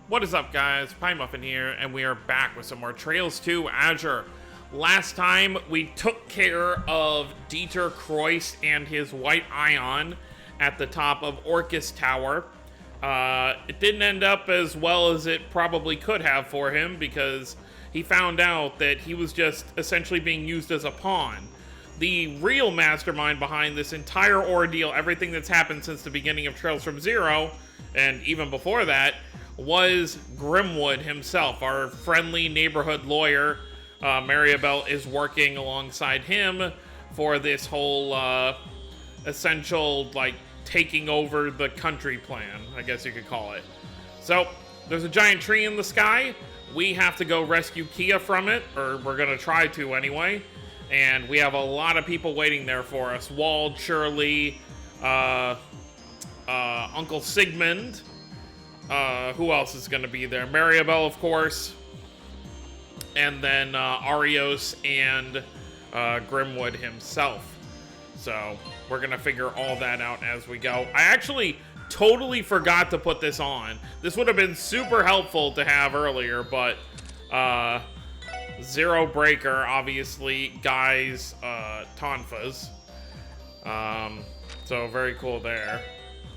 What is up, guys? Pie Muffin here, and we are back with some more Trails to Azure. Last time, we took care of Dieter Croyce and his White Ion at the top of Orcus Tower. It didn't end up as well as it probably could have for him, because he found out that he was just essentially being used as a pawn. The real mastermind behind this entire ordeal, everything that's happened since the beginning of Trails from Zero, and even before that, was Grimwood himself, our friendly neighborhood lawyer. Maribel is working alongside him for this whole essential, like, taking over the country plan, I guess you could call it. So, there's a giant tree in the sky. We have to go rescue Kia from it, or we're going to try to anyway. And we have a lot of people waiting there for us. Wald, Shirley, Uncle Sigmund. Who else is going to be there? Maribel, of course. And then Arios and Grimwood himself. So we're going to figure all that out as we go. I actually totally forgot to put this on. This would have been super helpful to have earlier, but Zero Breaker, obviously, Guy's Tonfas. So very cool there.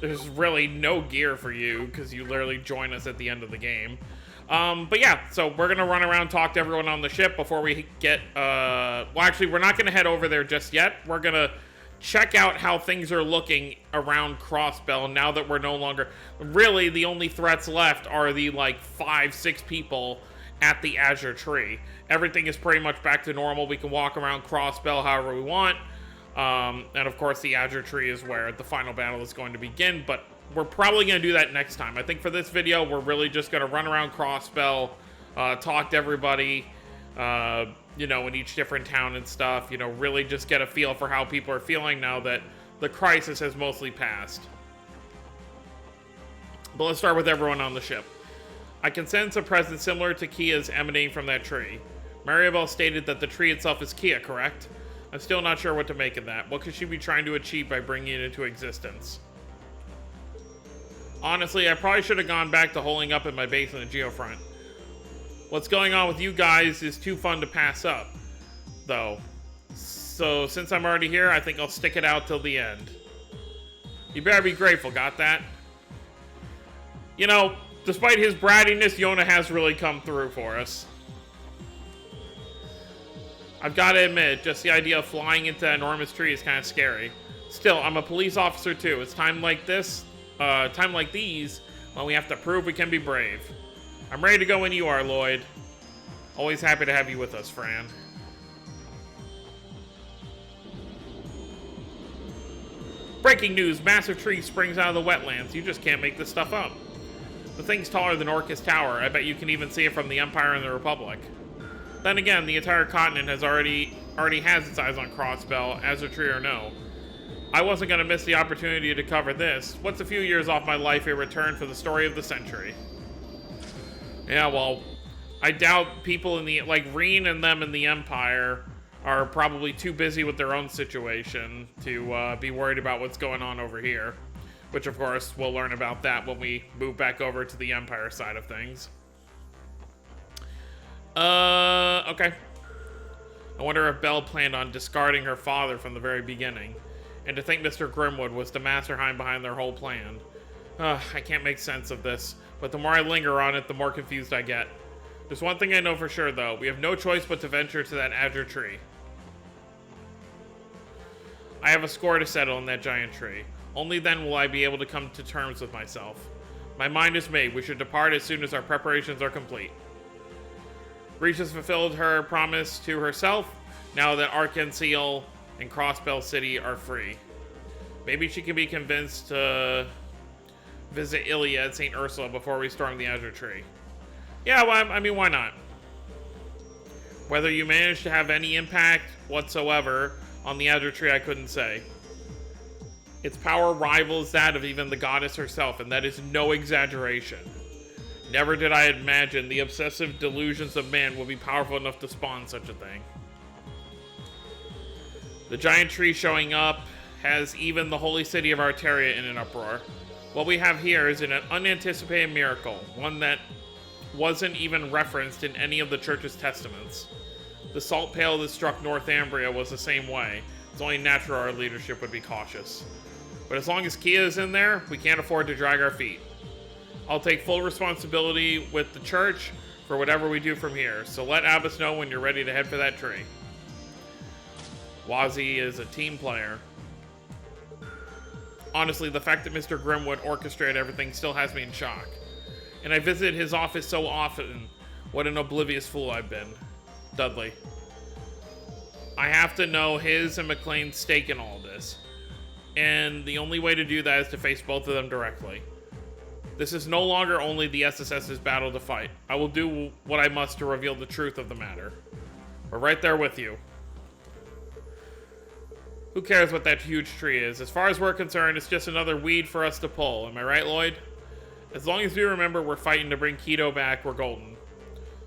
There's really no gear for you, because you literally join us at the end of the game. But yeah, so we're going to run around, talk to everyone on the ship before we get... well, actually, we're not going to head over there just yet. We're going to check out how things are looking around Crossbell now that we're no longer... Really, the only threats left are the, like, 5-6 people at the Azure tree. Everything is pretty much back to normal. We can walk around Crossbell however we want. And of course the Azure tree is where the final battle is going to begin, but we're probably going to do that next time. I think for this video, we're really just going to run around Crossbell, talk to everybody, you know, in each different town and stuff, you know, really just get a feel for how people are feeling now that the crisis has mostly passed. But let's start with everyone on the ship. I can sense a presence similar to Kia's emanating from that tree. Maribel stated that the tree itself is Kia, correct? I'm still not sure what to make of that. What could she be trying to achieve by bringing it into existence? Honestly, I probably should have gone back to holing up in my base in the Geofront. What's going on with you guys is too fun to pass up, though. So, since I'm already here, I think I'll stick it out till the end. You better be grateful, got that? You know, despite his brattiness, Yona has really come through for us. I've got to admit, just the idea of flying into that enormous tree is kind of scary. Still, I'm a police officer too. It's time like these, when we have to prove we can be brave. I'm ready to go when you are, Lloyd. Always happy to have you with us, Fran. Breaking news, massive tree springs out of the wetlands. You just can't make this stuff up. The thing's taller than Orcus Tower. I bet you can even see it from the Empire and the Republic. Then again, the entire continent has already has its eyes on Crossbell, Azure tree or no. I wasn't going to miss the opportunity to cover this. What's a few years off my life in return for the story of the century? Yeah, well, I doubt people in the, like, Reen and them in the Empire are probably too busy with their own situation to be worried about what's going on over here. Which, of course, we'll learn about that when we move back over to the Empire side of things. Okay. I wonder if Belle planned on discarding her father from the very beginning. And to think Mr. Grimwood was the mastermind behind their whole plan. I can't make sense of this, but the more I linger on it, the more confused I get. There's one thing I know for sure, though. We have no choice but to venture to that Azure tree. I have a score to settle in that giant tree. Only then will I be able to come to terms with myself. My mind is made. We should depart as soon as our preparations are complete. Reach has fulfilled her promise to herself, now that Arkansas and Crossbell City are free. Maybe she can be convinced to visit Ilya at St. Ursula before we storm the Azure tree. Yeah, well, I mean, why not? Whether you manage to have any impact whatsoever on the Azure tree, I couldn't say. Its power rivals that of even the goddess herself, and that is no exaggeration. Never did I imagine the obsessive delusions of man would be powerful enough to spawn such a thing. The giant tree showing up has even the holy city of Arteria in an uproar. What we have here is an unanticipated miracle, one that wasn't even referenced in any of the church's testaments. The salt pail that struck Northumbria was the same way. It's only natural our leadership would be cautious. But as long as Kia is in there, we can't afford to drag our feet. I'll take full responsibility with the church for whatever we do from here, so let Abbas know when you're ready to head for that tree. Wazzy is a team player. Honestly, the fact that Mr. Grimwood orchestrated everything still has me in shock. And I visit his office so often. What an oblivious fool I've been. Dudley. I have to know his and McLean's stake in all this. And the only way to do that is to face both of them directly. This is no longer only the SSS's battle to fight. I will do what I must to reveal the truth of the matter. We're right there with you. Who cares what that huge tree is? As far as we're concerned, it's just another weed for us to pull. Am I right, Lloyd? As long as we remember we're fighting to bring Keto back, we're golden.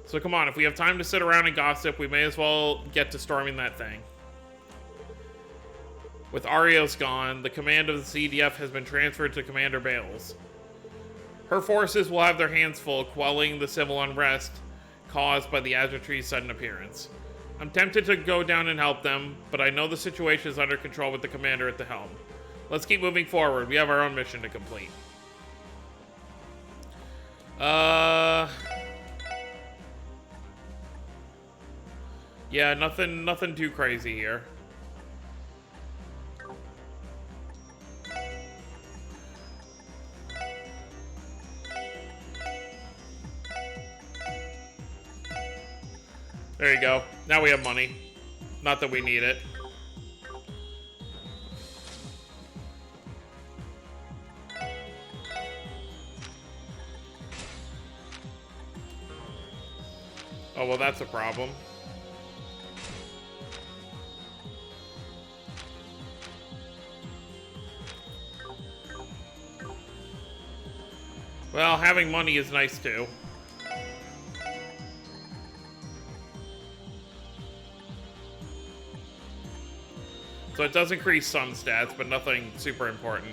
So come on, if we have time to sit around and gossip, we may as well get to storming that thing. With Arios gone, the command of the CDF has been transferred to Commander Bales. Her forces will have their hands full quelling the civil unrest caused by the Azure Tree's sudden appearance. I'm tempted to go down and help them, but I know the situation is under control with the commander at the helm. Let's keep moving forward. We have our own mission to complete. Yeah, nothing too crazy here. There you go. Now we have money. Not that we need it. Oh, well, that's a problem. Well, having money is nice too. So it does increase some stats, but nothing super important.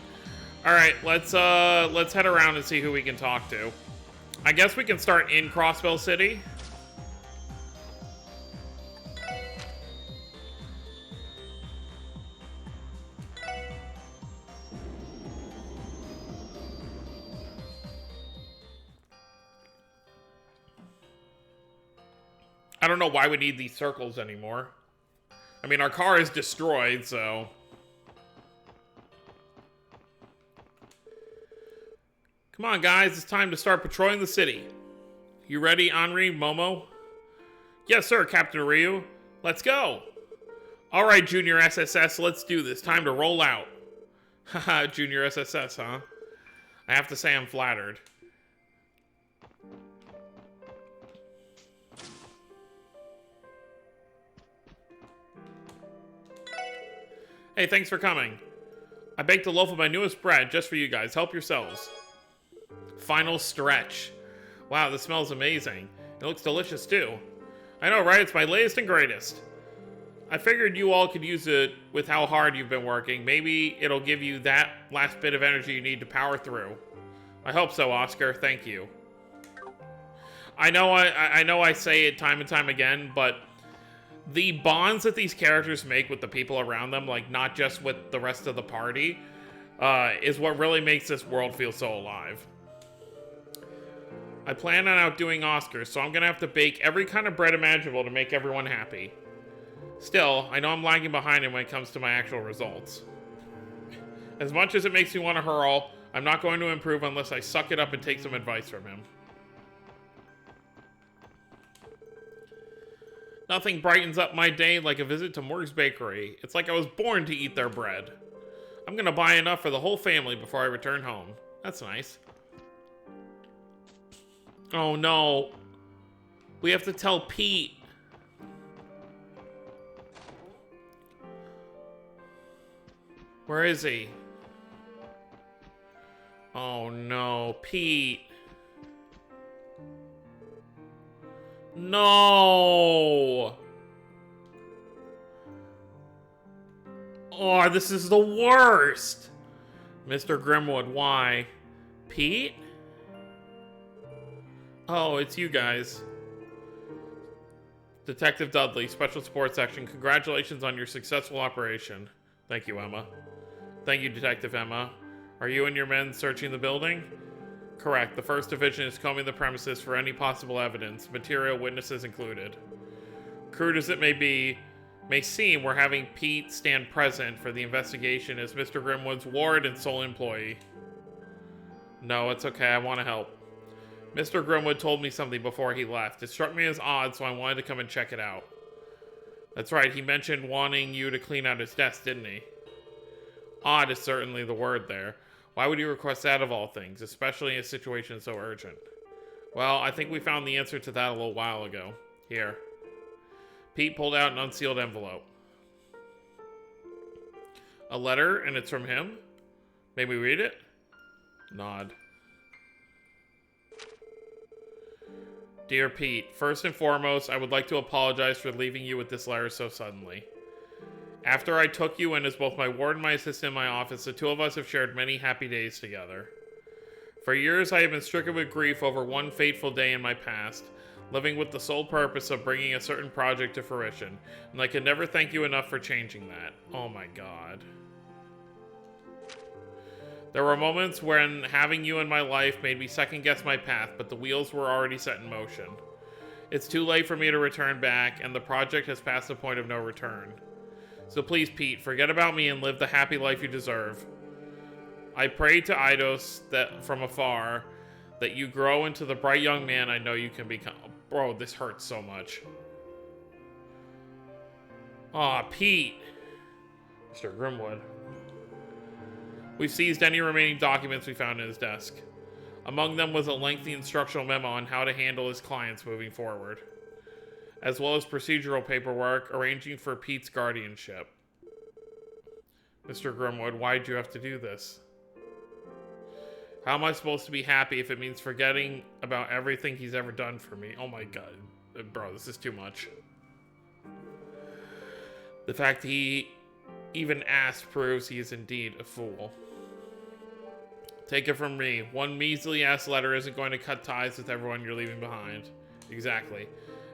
All right, let's head around and see who we can talk to. I guess we can start in Crossbell City. I don't know why we need these circles anymore. I mean, our car is destroyed, so... Come on, guys. It's time to start patrolling the city. You ready, Henri, Momo? Yes, sir, Captain Ryu. Let's go. All right, Junior SSS, let's do this. Time to roll out. Haha, Junior SSS, huh? I have to say I'm flattered. Hey, thanks for coming. I baked a loaf of my newest bread just for you guys. Help yourselves. Final stretch. Wow, this smells amazing. It looks delicious too. I know, right? It's my latest and greatest. I figured you all could use it with how hard you've been working. Maybe it'll give you that last bit of energy you need to power through. I hope so, Oscar. Thank you. I know I say it time and time again, but the bonds that these characters make with the people around them, like not just with the rest of the party, is what really makes this world feel so alive. I plan on outdoing Oscar, so I'm gonna have to bake every kind of bread imaginable to make everyone happy. Still, I know I'm lagging behind him when it comes to my actual results. As much as it makes me want to hurl, I'm not going to improve unless I suck it up and take some advice from him. Nothing brightens up my day like a visit to Morg's Bakery. It's like I was born to eat their bread. I'm gonna buy enough for the whole family before I return home. That's nice. Oh no. We have to tell Pete. Where is he? Oh no, Pete. No! Oh, this is the worst! Mr. Grimwood, why? Pete? Oh, it's you guys. Detective Dudley, Special Support Section. Congratulations on your successful operation. Thank you, Emma. Thank you, Detective Emma. Are you and your men searching the building? Correct. The 1st Division is combing the premises for any possible evidence, material witnesses included. Crude as it may seem, we're having Pete stand present for the investigation as Mr. Grimwood's ward and sole employee. No, it's okay. I want to help. Mr. Grimwood told me something before he left. It struck me as odd, so I wanted to come and check it out. That's right, he mentioned wanting you to clean out his desk, didn't he? Odd is certainly the word there. Why would you request that of all things, especially in a situation so urgent? Well, I think we found the answer to that a little while ago. Here. Pete pulled out an unsealed envelope. A letter, and it's from him? May we read it? Nod. Dear Pete, first and foremost, I would like to apologize for leaving you with this letter so suddenly. After I took you in as both my ward and my assistant in my office, the two of us have shared many happy days together. For years, I have been stricken with grief over one fateful day in my past, living with the sole purpose of bringing a certain project to fruition, and I can never thank you enough for changing that. Oh my god. There were moments when having you in my life made me second-guess my path, but the wheels were already set in motion. It's too late for me to return back, and the project has passed the point of no return. So please, Pete, forget about me and live the happy life you deserve. I pray to Eidos that from afar that you grow into the bright young man I know you can become. Bro, this hurts so much. Aw, Pete. Mr. Grimwood. We've seized any remaining documents we found in his desk. Among them was a lengthy instructional memo on how to handle his clients moving forward, as well as procedural paperwork arranging for Pete's guardianship. Mr. Grimwood, why'd you have to do this? How am I supposed to be happy if it means forgetting about everything he's ever done for me? Oh my god. Bro, this is too much. The fact he even asked proves he is indeed a fool. Take it from me, one measly-ass letter isn't going to cut ties with everyone you're leaving behind. Exactly.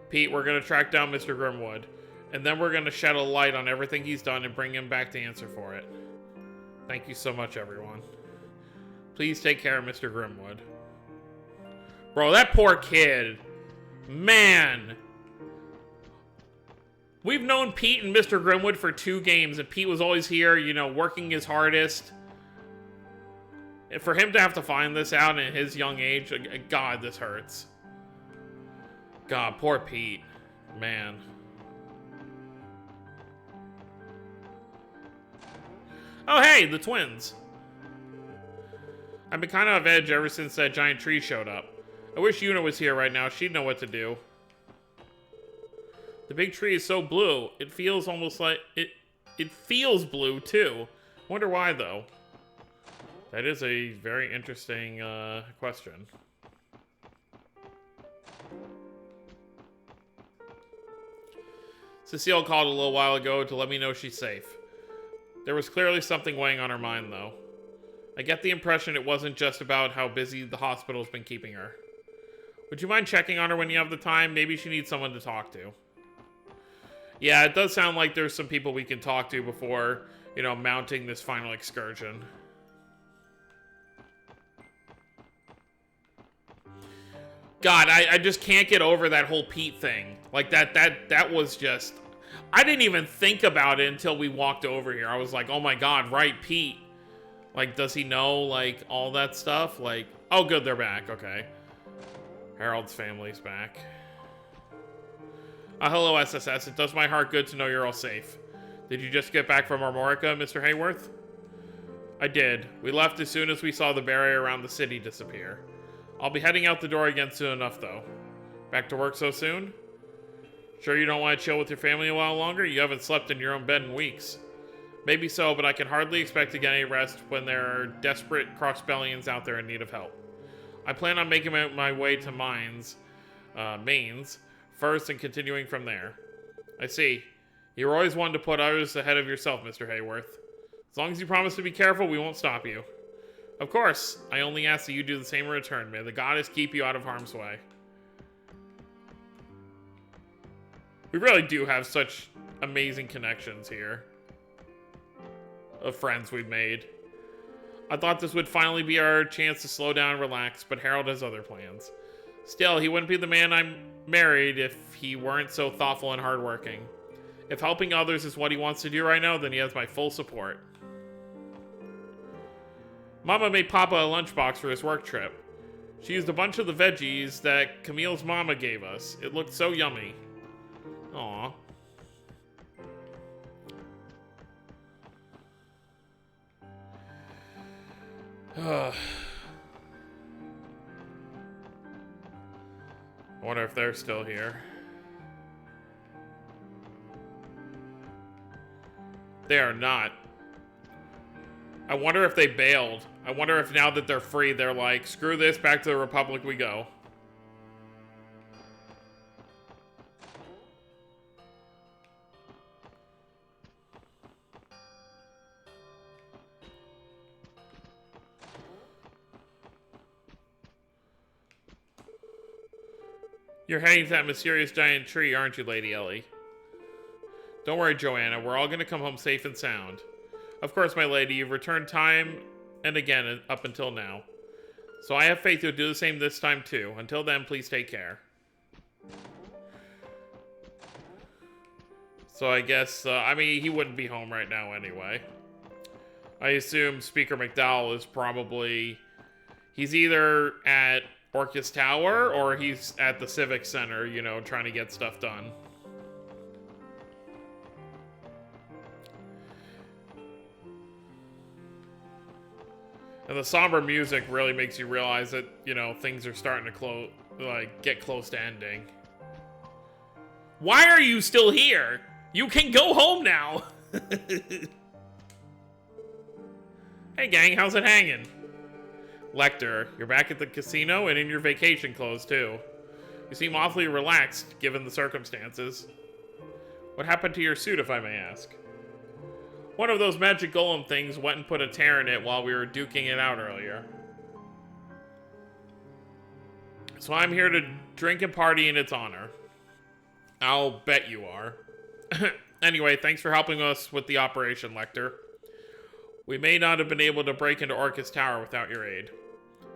Pete, we're going to track down Mr. Grimwood, and then we're going to shed a light on everything he's done and bring him back to answer for it. Thank you so much, everyone. Please take care of Mr. Grimwood. Bro, that poor kid. Man. We've known Pete and Mr. Grimwood for 2 games, and Pete was always here, you know, working his hardest. And for him to have to find this out at his young age, God, this hurts. God, poor Pete. Man. Oh, hey, the twins. I've been kind of on edge ever since that giant tree showed up. I wish Una was here right now. She'd know what to do. The big tree is so blue. It feels almost like... It feels blue, too. Wonder why, though. That is a very interesting question. Cecile called a little while ago to let me know she's safe. There was clearly something weighing on her mind, though. I get the impression it wasn't just about how busy the hospital's been keeping her. Would you mind checking on her when you have the time? Maybe she needs someone to talk to. Yeah, it does sound like there's some people we can talk to before, you know, mounting this final excursion. God, I just can't get over that whole Pete thing. Like, that was just... I didn't even think about it until we walked over here. I was like, oh my god, right, Pete. Like, does he know, like, all that stuff? Like, oh good, they're back, okay. Harold's family's back. Hello, SSS. It does my heart good to know you're all safe. Did you just get back from Armorica, Mr. Hayworth? I did. We left as soon as we saw the barrier around the city disappear. I'll be heading out the door again soon enough, though. Back to work so soon? Sure you don't want to chill with your family a while longer? You haven't slept in your own bed in weeks. Maybe so, but I can hardly expect to get any rest when there are desperate crossbellions out there in need of help. I plan on making my way to Mainz, first and continuing from there. I see. You were always one to put others ahead of yourself, Mr. Hayworth. As long as you promise to be careful, we won't stop you. Of course. I only ask that you do the same in return. May the goddess keep you out of harm's way. We really do have such amazing connections here of friends we've made. I thought this would finally be our chance to slow down and relax, but Harold has other plans. Still, he wouldn't be the man I'm married if he weren't so thoughtful and hardworking. If helping others is what he wants to do right now, then he has my full support. Mama made Papa a lunchbox for his work trip. She used a bunch of the veggies that Camille's mama gave us. It looked so yummy. Aww. I wonder if they're still here. They are not. I wonder if they bailed. I wonder if now that they're free, they're like, screw this, back to the Republic we go. You're heading to that mysterious giant tree, aren't you, Lady Ellie? Don't worry, Joanna. We're all going to come home safe and sound. Of course, my lady, you've returned time and again up until now. So I have faith you'll do the same this time, too. Until then, please take care. So I guess, I mean, he wouldn't be home right now anyway. I assume Speaker McDowell is probably... He's either at Orcus Tower, or he's at the Civic Center, you know, trying to get stuff done. And the somber music really makes you realize that, you know, things are starting to get close to ending. Why are you still here? You can go home now! Hey gang, how's it hanging? Lecter, you're back at the casino and in your vacation clothes, too. You seem awfully relaxed, given the circumstances. What happened to your suit, if I may ask? One of those magic golem things went and put a tear in it while we were duking it out earlier. So I'm here to drink and party in its honor. I'll bet you are. Anyway, thanks for helping us with the operation, Lecter. We may not have been able to break into Orcus Tower without your aid.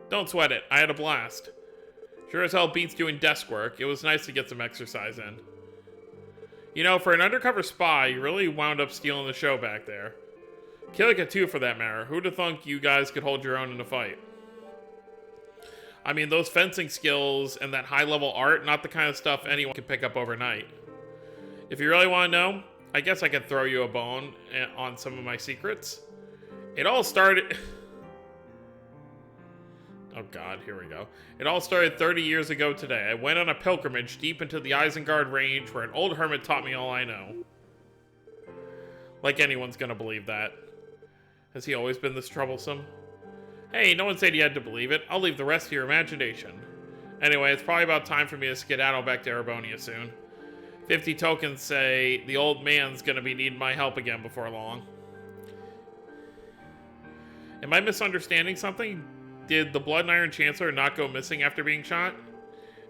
Don't sweat it. I had a blast. Sure as hell beats doing desk work. It was nice to get some exercise in. You know, for an undercover spy, you really wound up stealing the show back there. Killica too, for that matter. Who'd have thunk you guys could hold your own in a fight? I mean, those fencing skills and that high-level art, not the kind of stuff anyone can pick up overnight. If you really want to know, I guess I could throw you a bone on some of my secrets. It all started... Oh god, here we go. It all started 30 years ago today. I went on a pilgrimage deep into the Isengard Range where an old hermit taught me all I know. Like anyone's gonna believe that. Has he always been this troublesome? Hey, no one said you had to believe it. I'll leave the rest to your imagination. Anyway, it's probably about time for me to skedaddle back to Erebonia soon. 50 tokens say the old man's gonna be needing my help again before long. Am I misunderstanding something? Did the Blood and Iron Chancellor not go missing after being shot?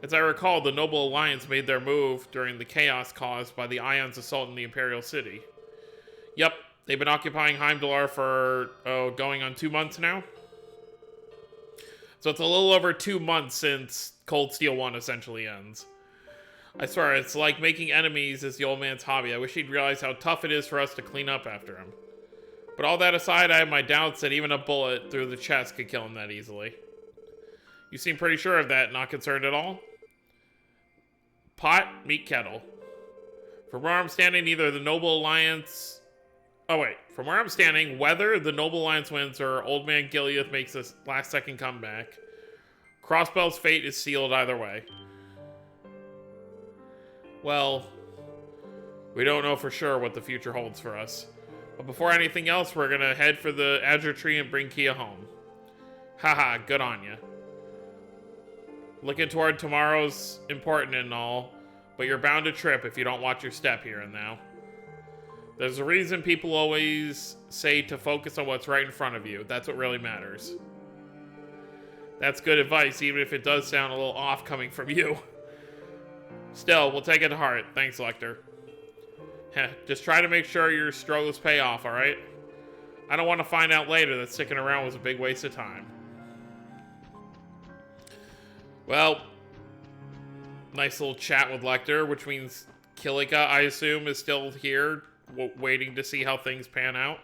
As I recall, the Noble Alliance made their move during the chaos caused by the Ion's assault in the Imperial City. Yep, they've been occupying Heimdallr for, going on 2 months now? So it's a little over 2 months since Cold Steel 1 essentially ends. I swear, it's like making enemies is the old man's hobby. I wish he'd realize how tough it is for us to clean up after him. But all that aside, I have my doubts that even a bullet through the chest could kill him that easily. You seem pretty sure of that, not concerned at all? Pot, meet kettle. From where I'm standing, either the Noble Alliance... Oh wait, from where I'm standing, whether the Noble Alliance wins or Old Man Gilead makes this last-second comeback, Crossbell's fate is sealed either way. Well, we don't know for sure what the future holds for us. But before anything else, we're gonna head for the Azure tree and bring Kia home. Haha, good on ya. Looking toward tomorrow's important and all, but you're bound to trip if you don't watch your step here and now. There's a reason people always say to focus on what's right in front of you. That's what really matters. That's good advice, even if it does sound a little off coming from you. Still, we'll take it to heart. Thanks, Lecter. Heh, just try to make sure your struggles pay off, alright? I don't want to find out later that sticking around was a big waste of time. Well, nice little chat with Lecter, which means Kilika, I assume, is still here, waiting to see how things pan out.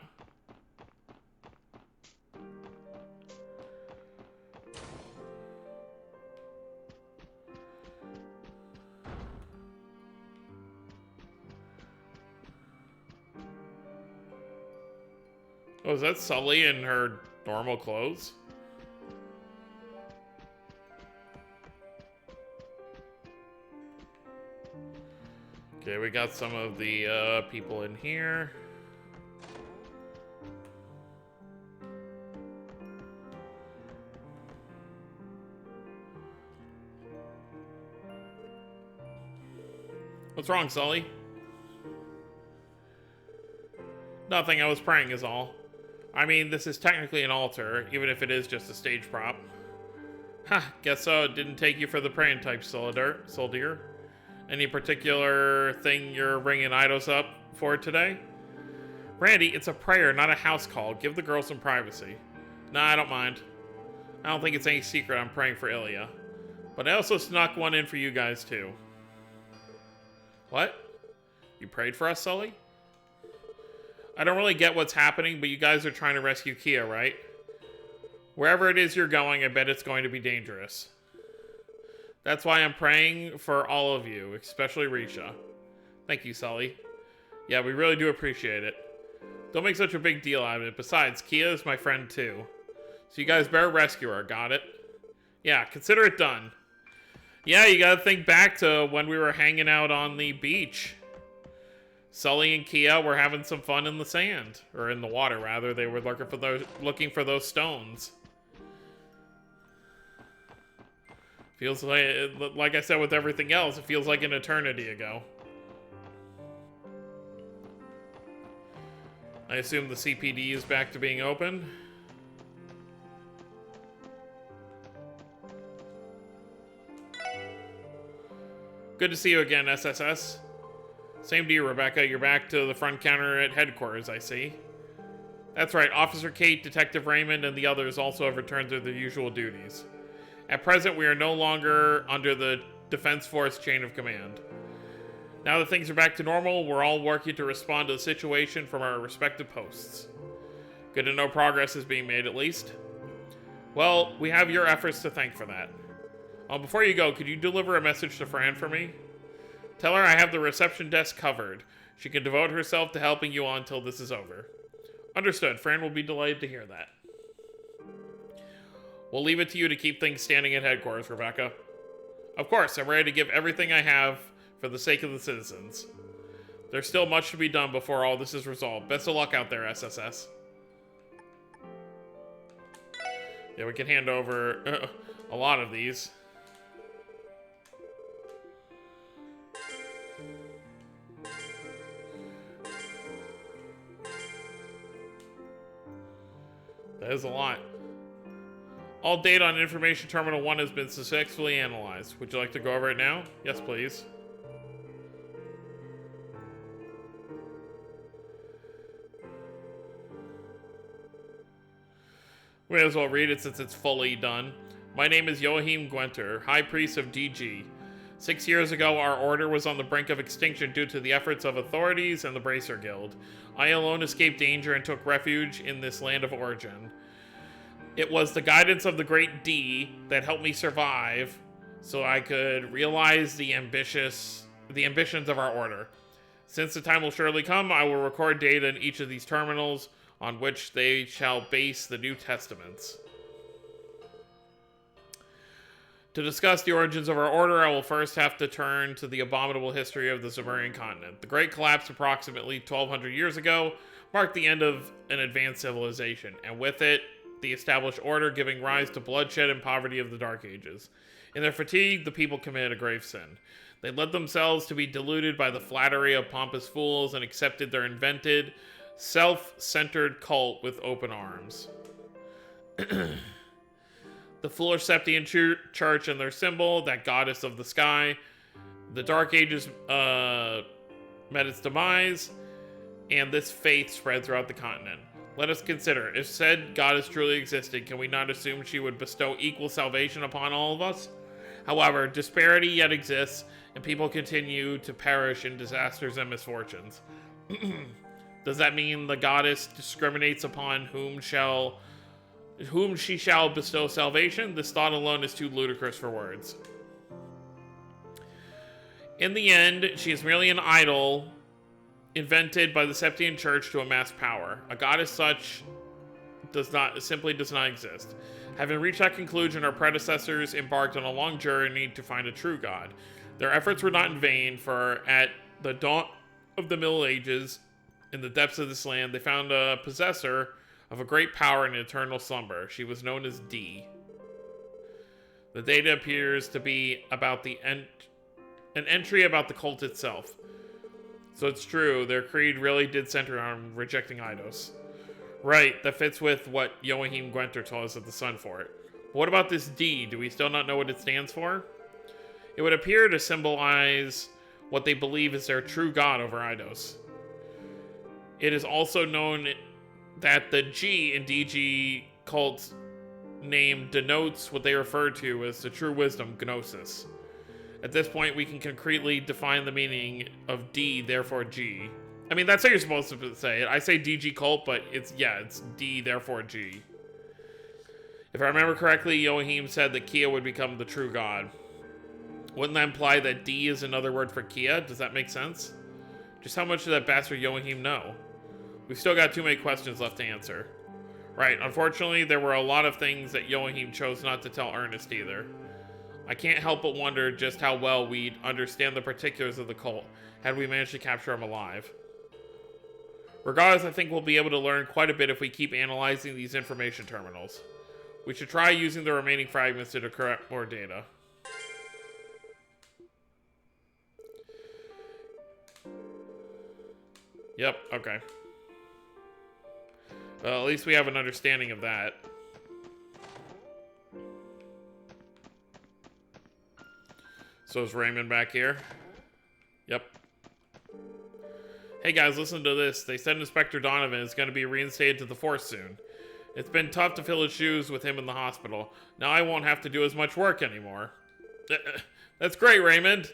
Oh, is that Sully in her normal clothes? Okay, we got some of the people in here. What's wrong, Sully? Nothing, I was praying is all. I mean, this is technically an altar, even if it is just a stage prop. Ha, guess so. It didn't take you for the praying type, Soldier. Any particular thing you're ringing idols up for today? Randy, it's a prayer, not a house call. Give the girl some privacy. Nah, I don't mind. I don't think it's any secret I'm praying for Ilya. But I also snuck one in for you guys, too. What? You prayed for us, Sully? I don't really get what's happening, but you guys are trying to rescue Kia, right? Wherever it is you're going, I bet it's going to be dangerous. That's why I'm praying for all of you, especially Risha. Thank you, Sully. Yeah, we really do appreciate it. Don't make such a big deal out of it. Besides, Kia is my friend too. So you guys better rescue her, got it? Yeah, consider it done. Yeah, you gotta think back to when we were hanging out on the beach. Sully and Kia were having some fun in the sand. Or in the water, rather. They were looking for those stones. Feels like I said with everything else, it feels like an eternity ago. I assume the CPD is back to being open. Good to see you again, SSS. Same to you, Rebecca. You're back to the front counter at headquarters, I see. That's right, Officer Kate, Detective Raymond, and the others also have returned to their usual duties. At present, we are no longer under the Defense Force chain of command. Now that things are back to normal, we're all working to respond to the situation from our respective posts. Good to know progress is being made, at least. Well, we have your efforts to thank for that. Before you go, could you deliver a message to Fran for me? Tell her I have the reception desk covered. She can devote herself to helping you on until this is over. Understood. Fran will be delighted to hear that. We'll leave it to you to keep things standing at headquarters, Rebecca. Of course, I'm ready to give everything I have for the sake of the citizens. There's still much to be done before all this is resolved. Best of luck out there, SSS. Yeah, we can hand over a lot of these. That is a lot. All data on Information Terminal 1 has been successfully analyzed. Would you like to go over it now? Yes, please. We may as well read it since it's fully done. My name is Joachim Gwenter, High Priest of DG. 6 years ago, our order was on the brink of extinction due to the efforts of authorities and the Bracer Guild. I alone escaped danger and took refuge in this land of origin. It was the guidance of the Great D that helped me survive, so I could realize the ambitions of our order. Since the time will surely come, I will record data in each of these terminals, on which they shall base the New Testaments. To discuss the origins of our order, I will first have to turn to the abominable history of the Zemurian continent. The Great Collapse approximately 1,200 years ago marked the end of an advanced civilization, and with it, the established order giving rise to bloodshed and poverty of the Dark Ages. In their fatigue, the people committed a grave sin. They led themselves to be deluded by the flattery of pompous fools and accepted their invented, self-centered cult with open arms. The foolish Septian Church and their symbol, that goddess of the sky, The Dark Ages met its demise, and this faith spread throughout the continent. Let us consider, if said goddess truly existed, can we not assume she would bestow equal salvation upon all of us? However, disparity yet exists, and people continue to perish in disasters and misfortunes. Does that mean the goddess discriminates upon whom she shall bestow salvation? This thought alone is too ludicrous for words. In the end, she is merely an idol invented by the Septian Church to amass power. A goddess such simply does not exist. Having reached that conclusion, our predecessors embarked on a long journey to find a true god. Their efforts were not in vain, for at the dawn of the Middle Ages, in the depths of this land, they found a possessor of a great power in eternal slumber. She was known as D. The data appears to be about an entry about the cult itself. So it's true, their creed really did center on rejecting Eidos. Right, that fits with what Joachim Gwenter told us at the Sun Fort. But what about this D? Do we still not know what it stands for? It would appear to symbolize what they believe is their true god over Eidos. It is also known that the G in DG cult name denotes what they refer to as the true wisdom, Gnosis. At this point, we can concretely define the meaning of D, therefore G. I mean, that's how you're supposed to say it. I say DG cult, but it's D, therefore G. If I remember correctly, Joachim said that Kia would become the true god. Wouldn't that imply that D is another word for Kia? Does that make sense? Just how much does that bastard Joachim know? We've still got too many questions left to answer. Right, unfortunately, there were a lot of things that Joachim chose not to tell Ernest either. I can't help but wonder just how well we'd understand the particulars of the cult had we managed to capture him alive. Regardless, I think we'll be able to learn quite a bit if we keep analyzing these information terminals. We should try using the remaining fragments to decrypt more data. Yep, okay. Well, at least we have an understanding of that. So is Raymond back here? Yep. Hey guys, listen to this. They said Inspector Donovan is going to be reinstated to the force soon. It's been tough to fill his shoes with him in the hospital. Now I won't have to do as much work anymore. That's great, Raymond.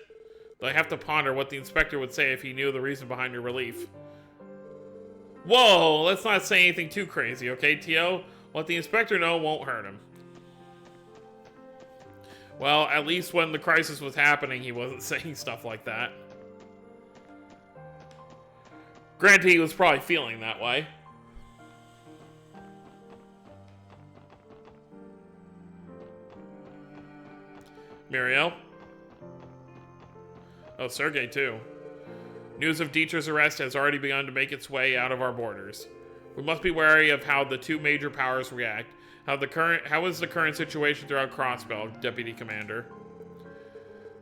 Though I have to ponder what the inspector would say if he knew the reason behind your relief. Whoa, let's not say anything too crazy, okay, Tio? What the inspector knows won't hurt him. Well, at least when the crisis was happening, he wasn't saying stuff like that. Granted, he was probably feeling that way. Muriel? Oh, Sergei, too. News of Dietrich's arrest has already begun to make its way out of our borders. We must be wary of how the two major powers react. How is the current situation throughout Crossbell, Deputy Commander?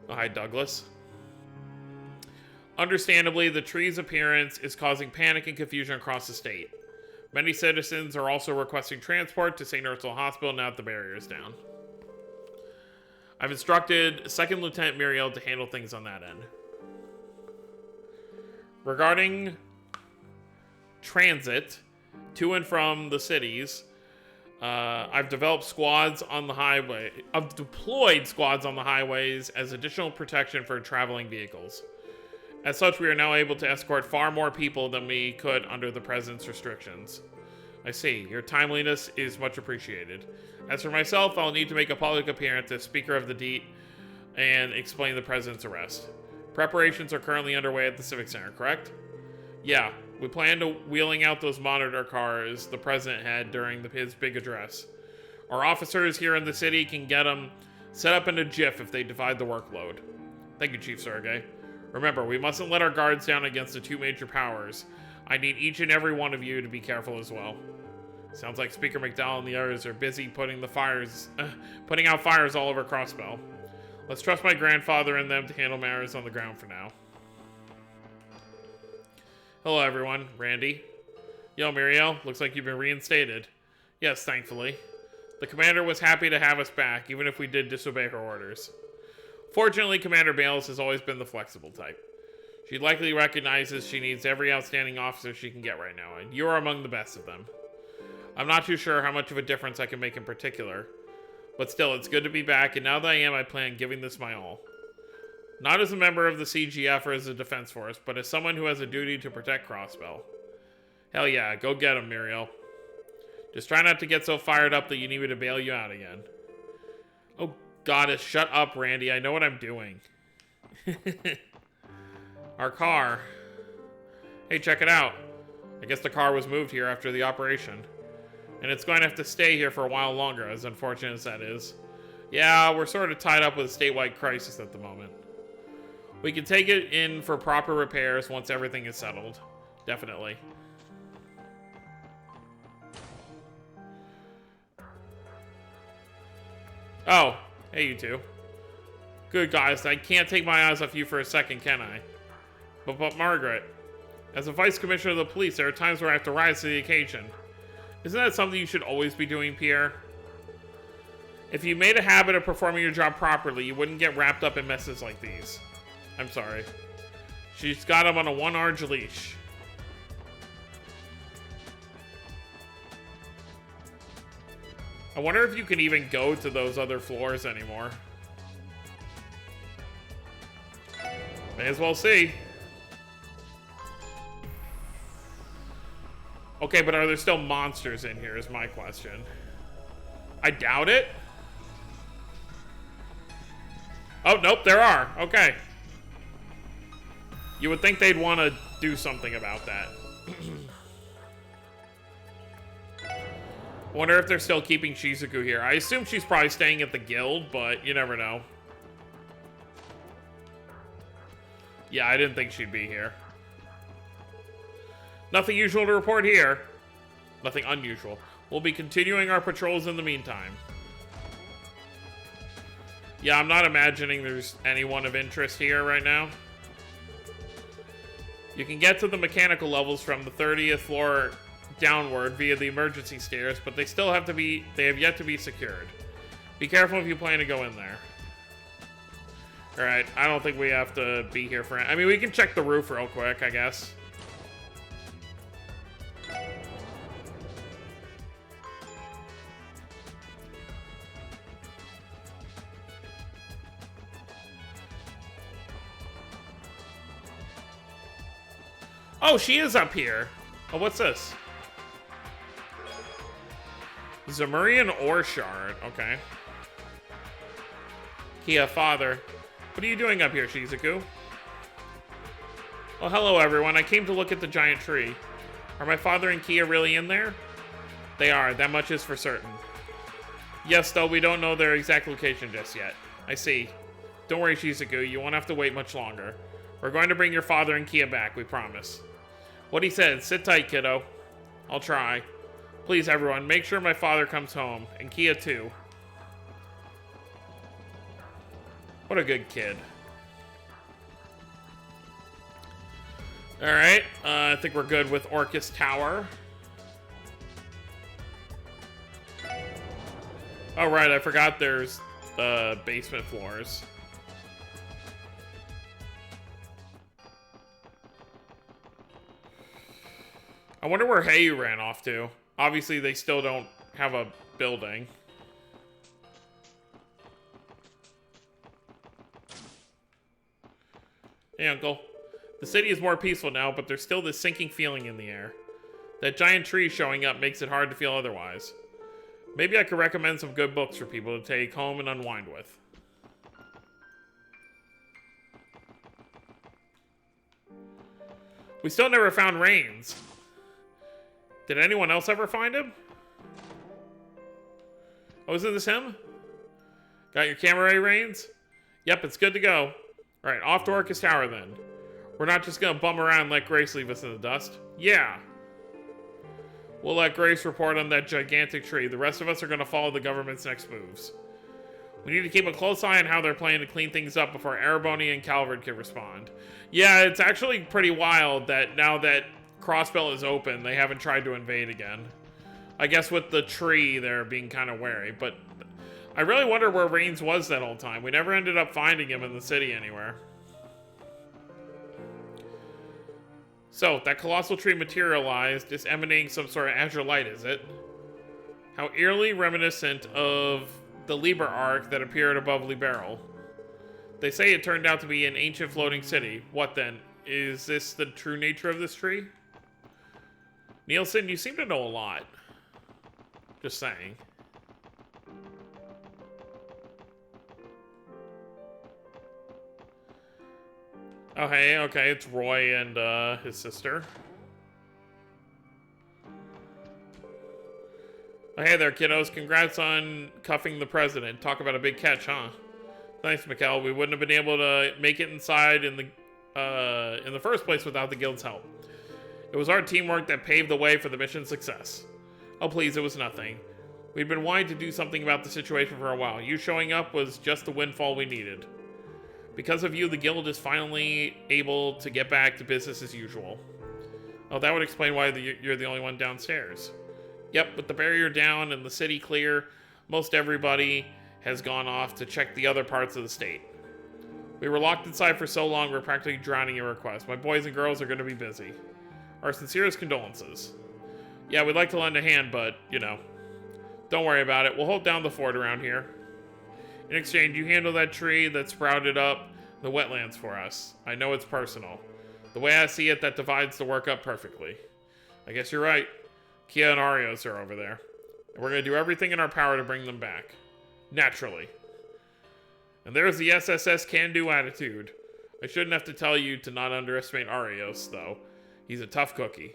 Oh, hi, Douglas. Understandably, the tree's appearance is causing panic and confusion across the state. Many citizens are also requesting transport to St. Ursula Hospital now that the barrier is down. I've instructed 2nd Lieutenant Muriel to handle things on that end. Regarding transit to and from the cities, I've developed squads on the highway. I've deployed squads on the highways as additional protection for traveling vehicles. As such, we are now able to escort far more people than we could under the President's restrictions. I see. Your timeliness is much appreciated. As for myself, I'll need to make a public appearance as Speaker of the Diet and explain the President's arrest. Preparations are currently underway at the Civic Center, correct? Yeah, we plan to wheeling out those monitor cars the President had during his big address. Our officers here in the city can get them set up in a jiff if they divide the workload. Thank you, Chief Sergei. Remember, we mustn't let our guards down against the two major powers. I need each and every one of you to be careful as well. Sounds like Speaker McDowell and the others are busy putting out fires all over Crossbell. Let's trust my grandfather and them to handle matters on the ground for now. Hello, everyone. Randy. Yo, Muriel. Looks like you've been reinstated. Yes, thankfully. The commander was happy to have us back, even if we did disobey her orders. Fortunately, Commander Bales has always been the flexible type. She likely recognizes she needs every outstanding officer she can get right now, and you're among the best of them. I'm not too sure how much of a difference I can make in particular, but still, it's good to be back, and now that I am, I plan giving this my all. Not as a member of the CGF or as a defense force, but as someone who has a duty to protect Crossbell. Hell yeah, go get him, Muriel. Just try not to get so fired up that you need me to bail you out again. Oh, goddess, shut up, Randy. I know what I'm doing. Our car. Hey, check it out. I guess the car was moved here after the operation. And it's going to have to stay here for a while longer, as unfortunate as that is. Yeah, we're sort of tied up with a statewide crisis at the moment. We can take it in for proper repairs once everything is settled. Definitely. Oh, hey you two. Good guys, I can't take my eyes off you for a second, can I? But Margaret, as a vice commissioner of the police, there are times where I have to rise to the occasion. Isn't that something you should always be doing, Pierre? If you made a habit of performing your job properly, you wouldn't get wrapped up in messes like these. I'm sorry. She's got him on a one-arch leash. I wonder if you can even go to those other floors anymore. May as well see. Okay, but are there still monsters in here is my question. I doubt it. Oh, nope, there are. Okay. You would think they'd want to do something about that. Wonder if they're still keeping Shizuku here. I assume she's probably staying at the guild, but you never know. Yeah, I didn't think she'd be here. Nothing usual to report here. Nothing unusual. We'll be continuing our patrols in the meantime. Yeah, I'm not imagining there's anyone of interest here right now. You can get to the mechanical levels from the 30th floor downward via the emergency stairs, but they have yet to be secured. Be careful if you plan to go in there. Alright, I don't think we have to be here for... I mean, we can check the roof real quick, I guess. Oh, she is up here. Oh, what's this? Zamurian ore shard. Okay. Kia, father. What are you doing up here, Shizuku? Well, hello, everyone. I came to look at the giant tree. Are my father and Kia really in there? They are. That much is for certain. Yes, though we don't know their exact location just yet. I see. Don't worry, Shizuku. You won't have to wait much longer. We're going to bring your father and Kia back, we promise. What he said. Sit tight, kiddo. I'll try. Please, everyone, make sure my father comes home. And Kia, too. What a good kid. Alright. I think we're good with Orcus Tower. Oh, right. I forgot there's basement floors. I wonder where Heiyu ran off to. Obviously, they still don't have a building. Hey, Uncle. The city is more peaceful now, but there's still this sinking feeling in the air. That giant tree showing up makes it hard to feel otherwise. Maybe I could recommend some good books for people to take home and unwind with. We still never found Reigns. Did anyone else ever find him? Oh, isn't this him? Got your camera, Reigns? Yep, it's good to go. Alright, off to Orcus Tower then. We're not just gonna bum around and let Grace leave us in the dust. Yeah. We'll let Grace report on that gigantic tree. The rest of us are gonna follow the government's next moves. We need to keep a close eye on how they're planning to clean things up before Erebony and Calvard can respond. Yeah, it's actually pretty wild that now that Crossbell is open, they haven't tried to invade again. I guess with the tree, they're being kind of wary, but I really wonder where Reigns was that whole time. We never ended up finding him in the city anywhere. So, that colossal tree materialized, is emanating some sort of azure light, is it? How eerily reminiscent of the Liber Arc that appeared above Liberal. They say it turned out to be an ancient floating city. What then? Is this the true nature of this tree? Nielsen, you seem to know a lot. Just saying. Oh, hey, okay, it's Roy and his sister. Oh, hey there, kiddos. Congrats on cuffing the president. Talk about a big catch, huh? Thanks, Mikkel. We wouldn't have been able to make it inside in the first place without the guild's help. It was our teamwork that paved the way for the mission's success. Oh, please, it was nothing. We'd been wanting to do something about the situation for a while. You showing up was just the windfall we needed. Because of you, the guild is finally able to get back to business as usual. Oh, that would explain why you're the only one downstairs. Yep, with the barrier down and the city clear, most everybody has gone off to check the other parts of the state. We were locked inside for so long, we're practically drowning in requests. My boys and girls are going to be busy. Our sincerest condolences. Yeah, we'd like to lend a hand, but, you know, don't worry about it. We'll hold down the fort around here. In exchange, you handle that tree that sprouted up the wetlands for us. I know it's personal. The way I see it, that divides the work up perfectly. I guess you're right. Kia and Arios are over there. And we're going to do everything in our power to bring them back. Naturally. And there's the SSS can-do attitude. I shouldn't have to tell you to not underestimate Arios, though. He's a tough cookie.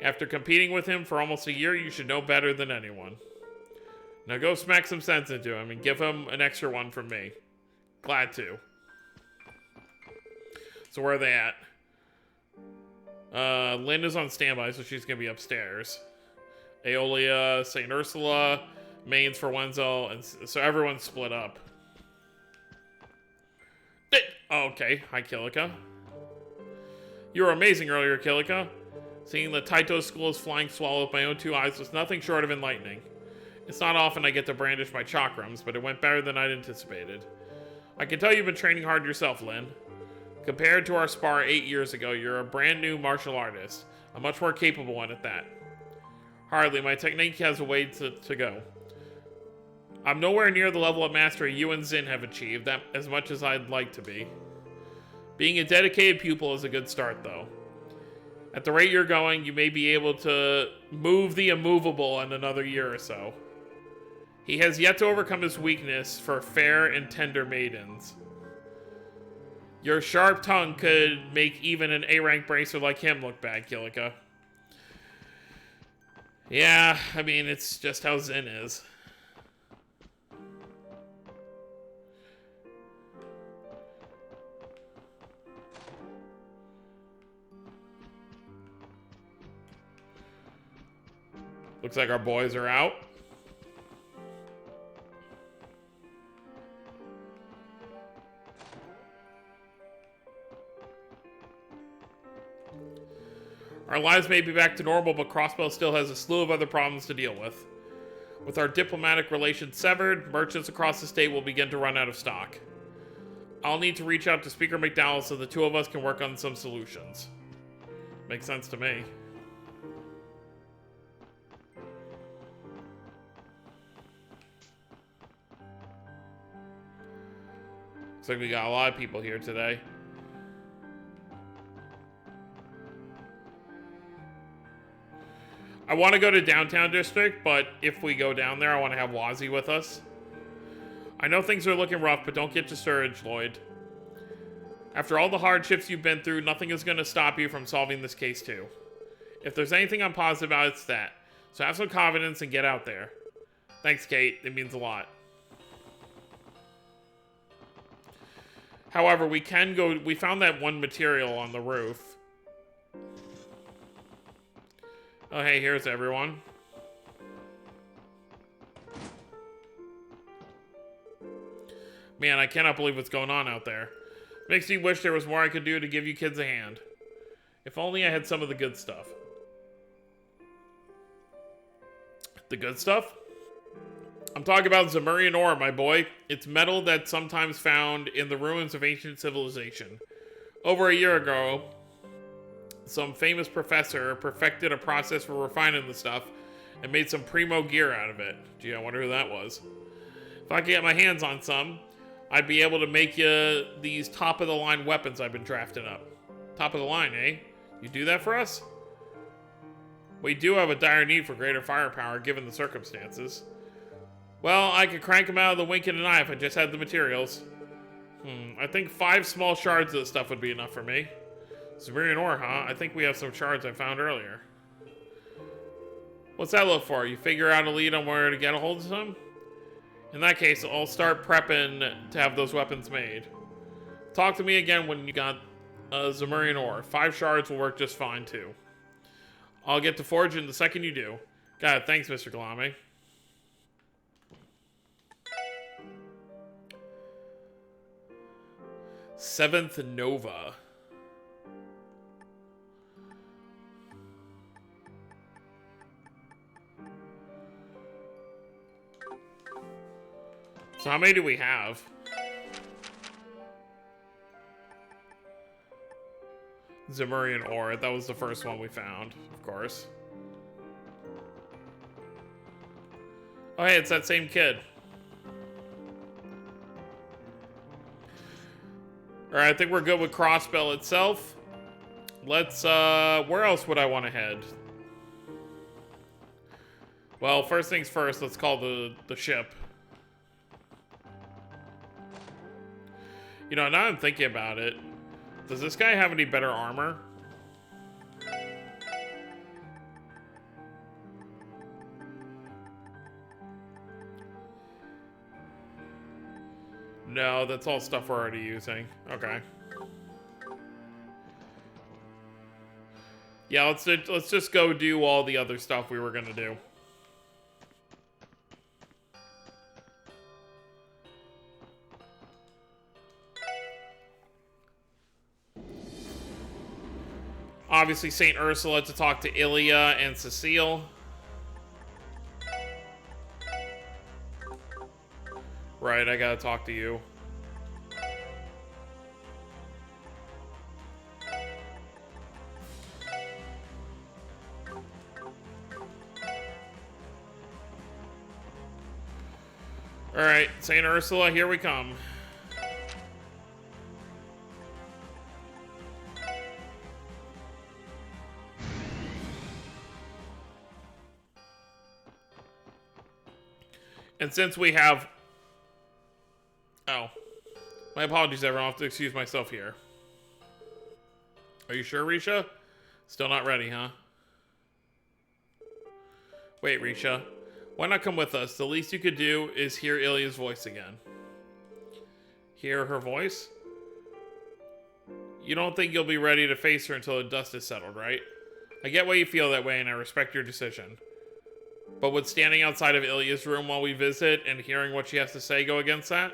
After competing with him for almost a year, you should know better than anyone. Now go smack some sense into him and give him an extra one from me. Glad to. So where are they at? Lynn is on standby, so she's going to be upstairs. Aeolia, St. Ursula, Mains for Wenzel, and so everyone's split up. Oh, okay. Hi, Kilika. You were amazing earlier, Kilika. Seeing the Taito school's flying swallow with my own two eyes was nothing short of enlightening. It's not often I get to brandish my chakrams, but it went better than I'd anticipated. I can tell you've been training hard yourself, Lynn. Compared to our spar 8 years ago, you're a brand new martial artist. A much more capable one at that. Hardly, my technique has a way to go. I'm nowhere near the level of mastery you and Zin have achieved, that as much as I'd like to be. Being a dedicated pupil is a good start, though. At the rate you're going, you may be able to move the immovable in another year or so. He has yet to overcome his weakness for fair and tender maidens. Your sharp tongue could make even an A-rank bracer like him look bad, Kilika. Yeah, I mean, it's just how Zen is. Looks like our boys are out. Our lives may be back to normal, but Crossbow still has a slew of other problems to deal with. With our diplomatic relations severed, merchants across the state will begin to run out of stock. I'll need to reach out to Speaker McDowell so the two of us can work on some solutions. Makes sense to me. Looks like we got a lot of people here today. I want to go to Downtown District, but if we go down there, I want to have Wazzy with us. I know things are looking rough, but don't get discouraged, Lloyd. After all the hardships you've been through, nothing is going to stop you from solving this case too. If there's anything I'm positive about, it's that. So have some confidence and get out there. Thanks, Kate. It means a lot. However, we can go... We found that one material on the roof. Oh, hey, here's everyone. Man, I cannot believe what's going on out there. Makes me wish there was more I could do to give you kids a hand. If only I had some of the good stuff. The good stuff? I'm talking about Zemurian ore, my boy. It's metal that's sometimes found in the ruins of ancient civilization. Over a year ago, some famous professor perfected a process for refining the stuff and made some primo gear out of it. Gee, I wonder who that was. If I could get my hands on some, I'd be able to make you these top-of-the-line weapons I've been drafting up. Top of the line, eh? You do that for us? We do have a dire need for greater firepower, given the circumstances. Well, I could crank them out of the wink of an eye if I just had the materials. I think 5 small shards of this stuff would be enough for me. Zemurian ore, huh? I think we have some shards I found earlier. What's that look for? You figure out a lead on where to get a hold of some? In that case, I'll start prepping to have those weapons made. Talk to me again when you got Zemurian ore. 5 shards will work just fine, too. I'll get to forging the second you do. Got it. Thanks, Mr. Galame. Seventh Nova. So how many do we have? Zemurian ore. That was the first one we found, of course. Oh, hey, it's that same kid. Alright, I think we're good with Crossbell itself. Let's, where else would I want to head? Well, first things first, let's call the ship. You know, now I'm thinking about it, does this guy have any better armor? No, that's all stuff we're already using. Okay. Yeah, let's just go do all the other stuff we were gonna do. Obviously, St. Ursula to talk to Ilya and Cecile. Right, I gotta talk to you. Alright, St. Ursula, here we come. And since we have... Oh. My apologies, everyone. I'll have to excuse myself here. Are you sure, Risha? Still not ready, huh? Wait, Risha. Why not come with us? The least you could do is hear Ilya's voice again. Hear her voice? You don't think you'll be ready to face her until the dust is settled, right? I get why you feel that way, and I respect your decision. But would standing outside of Ilya's room while we visit and hearing what she has to say go against that?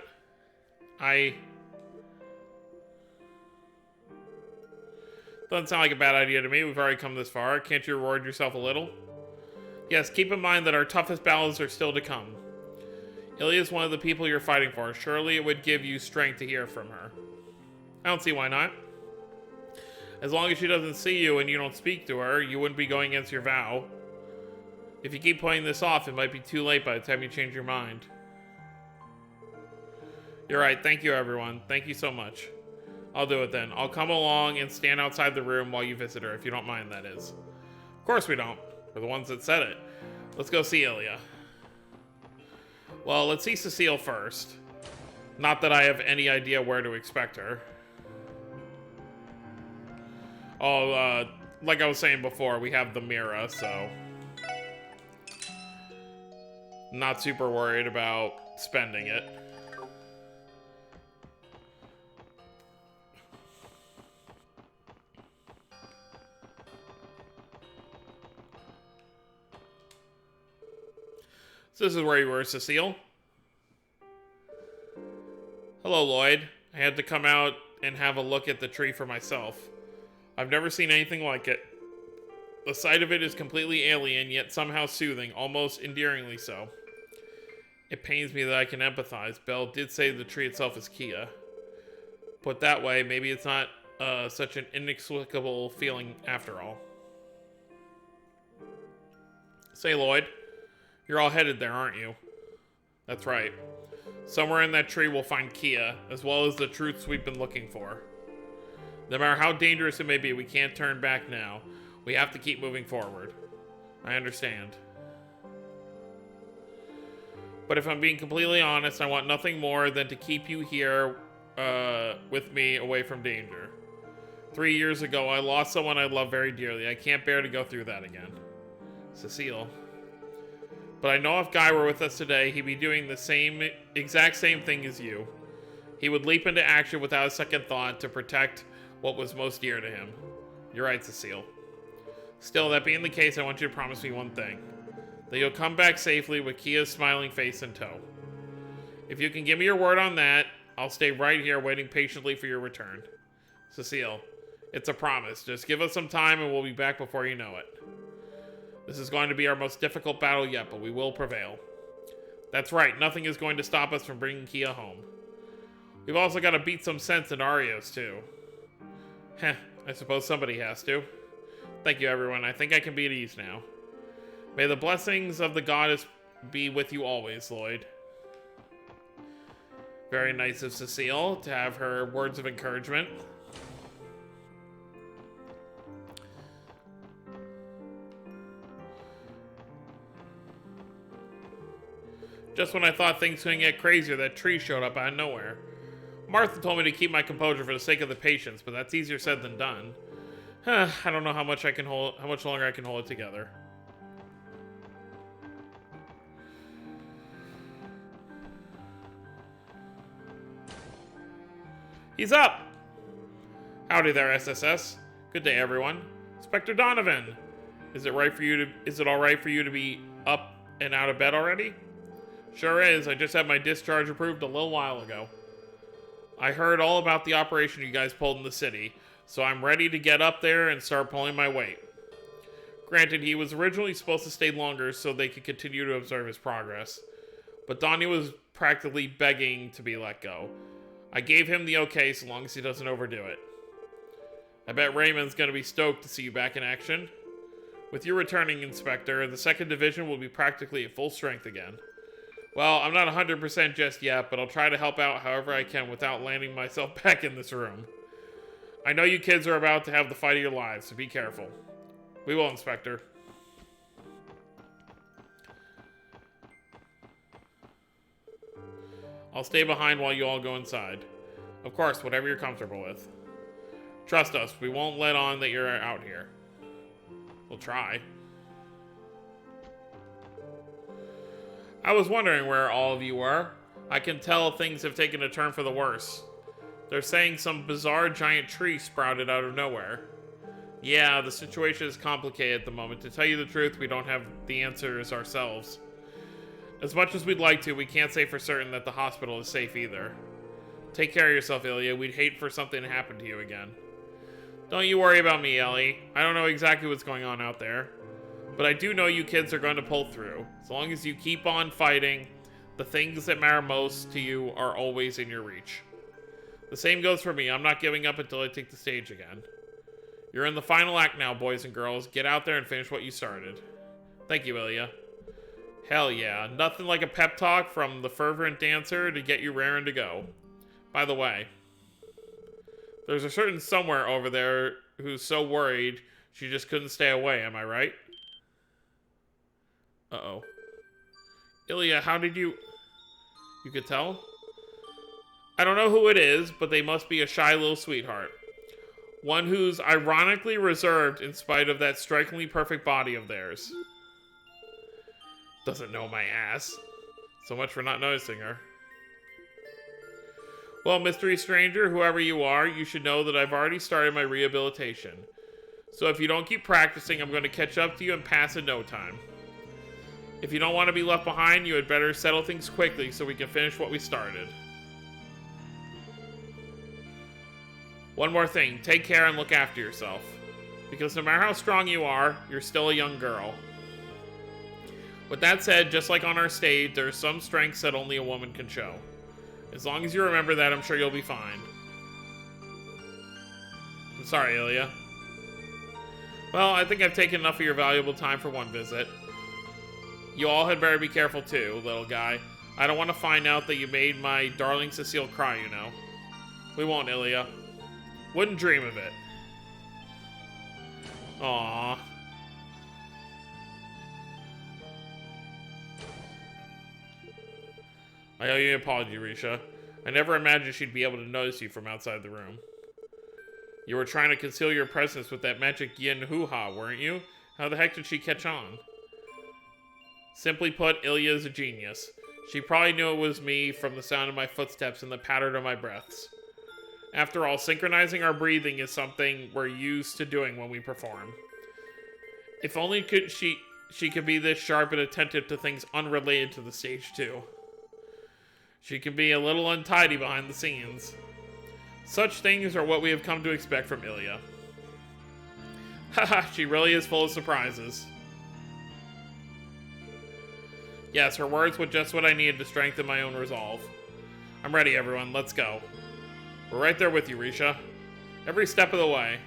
Doesn't sound like a bad idea to me. We've already come this far. Can't you reward yourself a little? Yes, keep in mind that our toughest battles are still to come. Ilya is one of the people you're fighting for. Surely it would give you strength to hear from her. I don't see why not. As long as she doesn't see you and you don't speak to her, you wouldn't be going against your vow. If you keep putting this off, it might be too late by the time you change your mind. You're right. Thank you, everyone. Thank you so much. I'll do it then. I'll come along and stand outside the room while you visit her, if you don't mind, that is. Of course we don't. We're the ones that said it. Let's go see Ilya. Well, let's see Cecile first. Not that I have any idea where to expect her. Oh, like I was saying before, we have the Mira, so... Not super worried about spending it. So this is where you were, Cecile. Hello, Lloyd. I had to come out and have a look at the tree for myself. I've never seen anything like it. The sight of it is completely alien, yet somehow soothing, almost endearingly so. It pains me that I can empathize. Belle did say the tree itself is Kia. Put that way, maybe it's not such an inexplicable feeling after all. Say, Lloyd, you're all headed there, aren't you? That's right. Somewhere in that tree we'll find Kia, as well as the truths we've been looking for. No matter how dangerous it may be, we can't turn back now. We have to keep moving forward. I understand. But if I'm being completely honest, I want nothing more than to keep you here with me away from danger. 3 years ago, I lost someone I love very dearly. I can't bear to go through that again. Cecile. But I know if Guy were with us today, he'd be doing the exact same thing as you. He would leap into action without a second thought to protect what was most dear to him. You're right, Cecile. Still, that being the case, I want you to promise me one thing. That you'll come back safely with Kia's smiling face in tow. If you can give me your word on that, I'll stay right here waiting patiently for your return. Cecile, it's a promise. Just give us some time and we'll be back before you know it. This is going to be our most difficult battle yet, but we will prevail. That's right, nothing is going to stop us from bringing Kia home. We've also got to beat some sense in Arios, too. Heh, I suppose somebody has to. Thank you, everyone. I think I can be at ease now. May the blessings of the goddess be with you always, Lloyd. Very nice of Cecile to have her words of encouragement. Just when I thought things couldn't get crazier, that tree showed up out of nowhere. Martha told me to keep my composure for the sake of the patients, but that's easier said than done. I don't know how much longer I can hold it together. He's up! Howdy there, SSS. Good day, everyone. Inspector Donovan! Is it all right for you to be up and out of bed already? Sure is. I just had my discharge approved a little while ago. I heard all about the operation you guys pulled in the city, so I'm ready to get up there and start pulling my weight. Granted, he was originally supposed to stay longer so they could continue to observe his progress, but Donnie was practically begging to be let go. I gave him the okay so long as he doesn't overdo it. I bet Raymond's going to be stoked to see you back in action. With you returning, Inspector, the 2nd Division will be practically at full strength again. Well, I'm not 100% just yet, but I'll try to help out however I can without landing myself back in this room. I know you kids are about to have the fight of your lives, so be careful. We will, Inspector. I'll stay behind while you all go inside. Of course, whatever you're comfortable with. Trust us, we won't let on that you're out here. We'll try. I was wondering where all of you were. I can tell things have taken a turn for the worse. They're saying some bizarre giant tree sprouted out of nowhere. Yeah, the situation is complicated at the moment. To tell you the truth, we don't have the answers ourselves. As much as we'd like to, we can't say for certain that the hospital is safe either. Take care of yourself, Ilya. We'd hate for something to happen to you again. Don't you worry about me, Ellie. I don't know exactly what's going on out there. But I do know you kids are going to pull through. As long as you keep on fighting, the things that matter most to you are always in your reach. The same goes for me. I'm not giving up until I take the stage again. You're in the final act now, boys and girls. Get out there and finish what you started. Thank you, Ilya. Hell yeah. Nothing like a pep talk from the fervent dancer to get you raring to go. By the way, there's a certain somewhere over there who's so worried she just couldn't stay away, am I right? Uh-oh. Ilya, how did you... You could tell? I don't know who it is, but they must be a shy little sweetheart. One who's ironically reserved in spite of that strikingly perfect body of theirs. Doesn't know my ass. So much for not noticing her. Well, mystery stranger, whoever you are, you should know that I've already started my rehabilitation. So if you don't keep practicing, I'm going to catch up to you and pass in no time. If you don't want to be left behind, you had better settle things quickly so we can finish what we started. One more thing, take care and look after yourself. Because no matter how strong you are, you're still a young girl. With that said, just like on our stage, there are some strengths that only a woman can show. As long as you remember that, I'm sure you'll be fine. I'm sorry, Ilya. Well, I think I've taken enough of your valuable time for one visit. You all had better be careful too, little guy. I don't want to find out that you made my darling Cecile cry, you know. We won't, Ilya. Wouldn't dream of it. Aww. I owe you an apology, Risha. I never imagined she'd be able to notice you from outside the room. You were trying to conceal your presence with that magic yin hoo-ha, weren't you? How the heck did she catch on? Simply put, Ilya is a genius. She probably knew it was me from the sound of my footsteps and the pattern of my breaths. After all, synchronizing our breathing is something we're used to doing when we perform. If only she could be this sharp and attentive to things unrelated to the stage too. She can be a little untidy behind the scenes. Such things are what we have come to expect from Ilya. Haha, she really is full of surprises. Yes, her words were just what I needed to strengthen my own resolve. I'm ready, everyone. Let's go. We're right there with you, Risha. Every step of the way.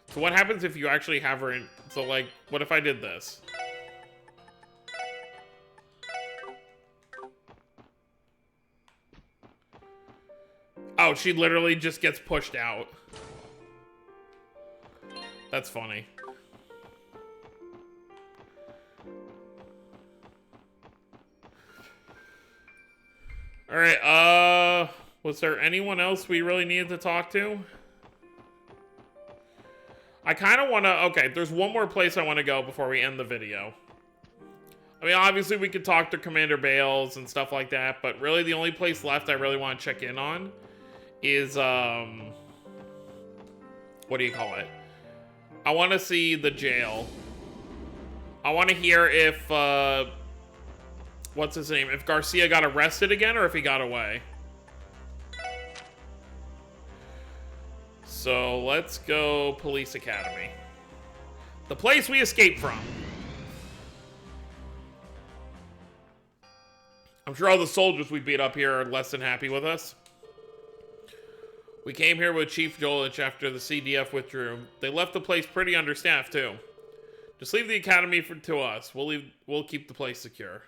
So what happens if you actually have her in... So, like, what if I did this? Oh, she literally just gets pushed out. That's funny. Alright, was there anyone else we really needed to talk to? I kind of want to... Okay, there's one more place I want to go before we end the video. I mean, obviously we could talk to Commander Bales and stuff like that, but really the only place left I really want to check in on is, what do you call it? I want to see the jail. I want to hear if, what's his name? If Garcia got arrested again or if he got away. So let's go Police Academy. The place we escaped from. I'm sure all the soldiers we beat up here are less than happy with us. We came here with Chief Jolich after the CDF withdrew. They left the place pretty understaffed too. Just leave the academy to us. We'll keep the place secure.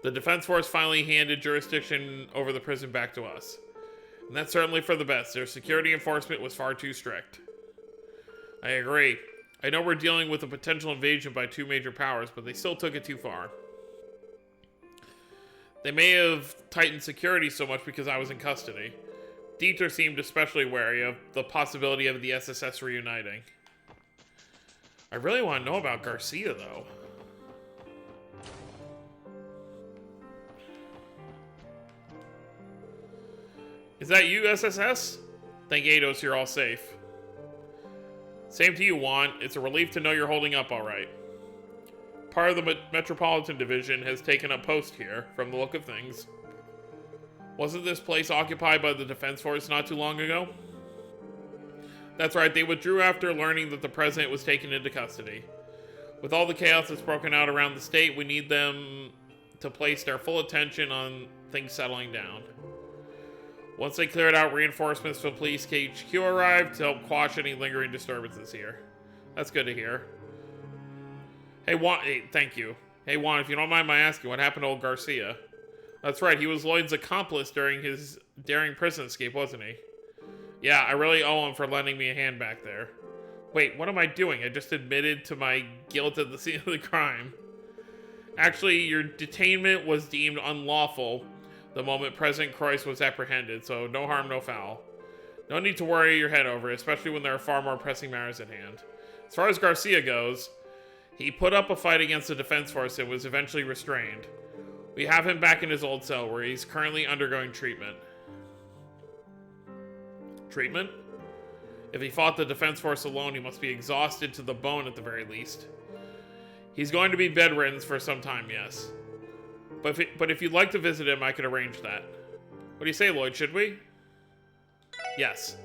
The Defense Force finally handed jurisdiction over the prison back to us. And that's certainly for the best. Their security enforcement was far too strict. I agree. I know we're dealing with a potential invasion by two major powers, but they still took it too far. They may have tightened security so much because I was in custody. Dieter seemed especially wary of the possibility of the SSS reuniting. I really want to know about Garcia, though. Is that you, SSS? Thank Eidos you're all safe. Same to you, Juan. It's a relief to know you're holding up all right. Part of the Metropolitan Division has taken up post here, from the look of things. Wasn't this place occupied by the Defense Force not too long ago? That's right, they withdrew after learning that the President was taken into custody. With all the chaos that's broken out around the state, we need them to place their full attention on things settling down. Once they cleared out, reinforcements from Police HQ arrived to help quash any lingering disturbances here. That's good to hear. Hey, Juan, hey, thank you. Hey, Juan, if you don't mind my asking, what happened to old Garcia? That's right, he was Lloyd's accomplice during his daring prison escape, wasn't he? Yeah, I really owe him for lending me a hand back there. Wait, what am I doing? I just admitted to my guilt at the scene of the crime. Actually, your detainment was deemed unlawful the moment President Croix was apprehended, so no harm, no foul. No need to worry your head over, especially when there are far more pressing matters at hand. As far as Garcia goes, he put up a fight against the Defense Force and was eventually restrained. We have him back in his old cell, where he's currently undergoing treatment. Treatment? If he fought the Defense Force alone, he must be exhausted to the bone at the very least. He's going to be bedridden for some time, yes. But if you'd like to visit him, I could arrange that. What do you say, Lloyd? Should we? Yes.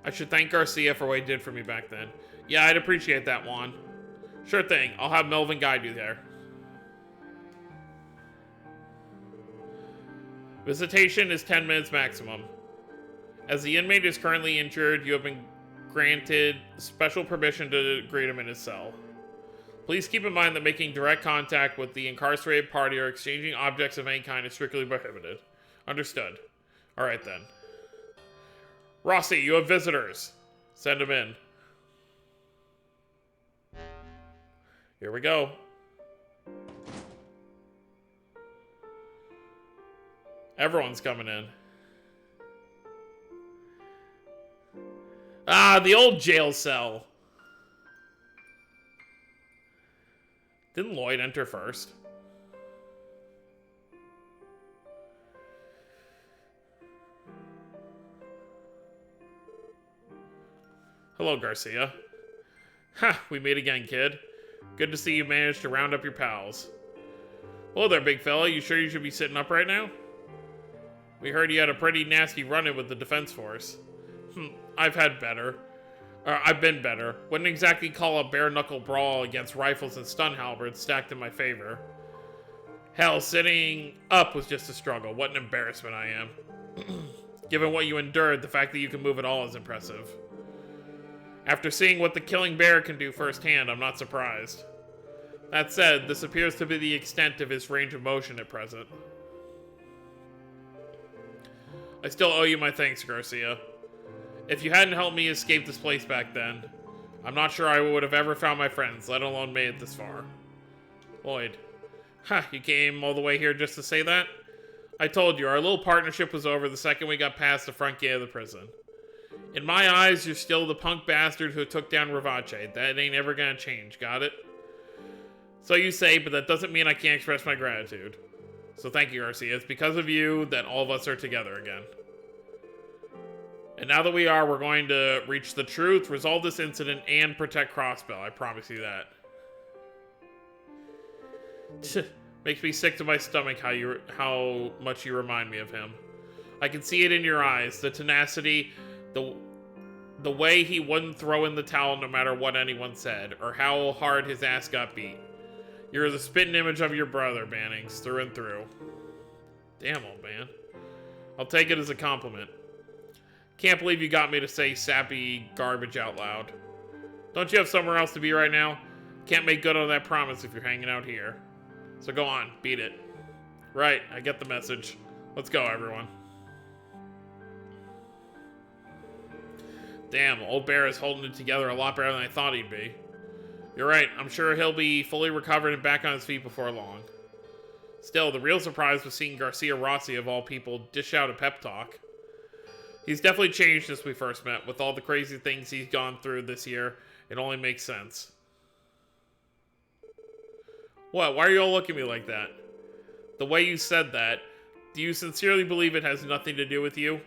I should thank Garcia for what he did for me back then. Yeah, I'd appreciate that, Juan. Sure thing. I'll have Melvin guide you there. Visitation is 10 minutes maximum. As the inmate is currently injured, you have been granted special permission to greet him in his cell. Please keep in mind that making direct contact with the incarcerated party or exchanging objects of any kind is strictly prohibited. Understood. Alright then. Rossi, you have visitors. Send them in. Here we go. Everyone's coming in. Ah, the old jail cell. Didn't Lloyd enter first? Hello, Garcia. Ha, we meet again, kid. Good to see you managed to round up your pals. Hello there, big fella. You sure you should be sitting up right now? We heard you had a pretty nasty run-in with the defense force. I've had better. I've been better. Wouldn't exactly call a bare-knuckle brawl against rifles and stun halberds stacked in my favor. Hell, sitting up was just a struggle. What an embarrassment I am. Given what you endured, the fact that you can move at all is impressive. After seeing what the killing bear can do firsthand, I'm not surprised. That said, this appears to be the extent of his range of motion at present. I still owe you my thanks, Garcia. If you hadn't helped me escape this place back then, I'm not sure I would have ever found my friends, let alone made it this far. Lloyd. Ha, you came all the way here just to say that? I told you, our little partnership was over the second we got past the front gate of the prison. In my eyes, you're still the punk bastard who took down Ravache. That ain't ever gonna change, got it? So you say, but that doesn't mean I can't express my gratitude. So thank you, Garcia. It's because of you that all of us are together again. And now that we are, we're going to reach the truth, resolve this incident, and protect Crossbell. I promise you that. Makes me sick to my stomach how much you remind me of him. I can see it in your eyes, the tenacity, the way he wouldn't throw in the towel no matter what anyone said, or how hard his ass got beat. You're the spitting image of your brother, Bannings, through and through. Damn, old man. I'll take it as a compliment. Can't believe you got me to say sappy garbage out loud. Don't you have somewhere else to be right now? Can't make good on that promise if you're hanging out here. So go on, beat it. Right, I get the message. Let's go, everyone. Damn, old bear is holding it together a lot better than I thought he'd be. You're right, I'm sure he'll be fully recovered and back on his feet before long. Still, the real surprise was seeing Garcia Rossi, of all people, dish out a pep talk. He's definitely changed since we first met. With all the crazy things he's gone through this year, it only makes sense. What? Why are you all looking at me like that? The way you said that, do you sincerely believe it has nothing to do with you?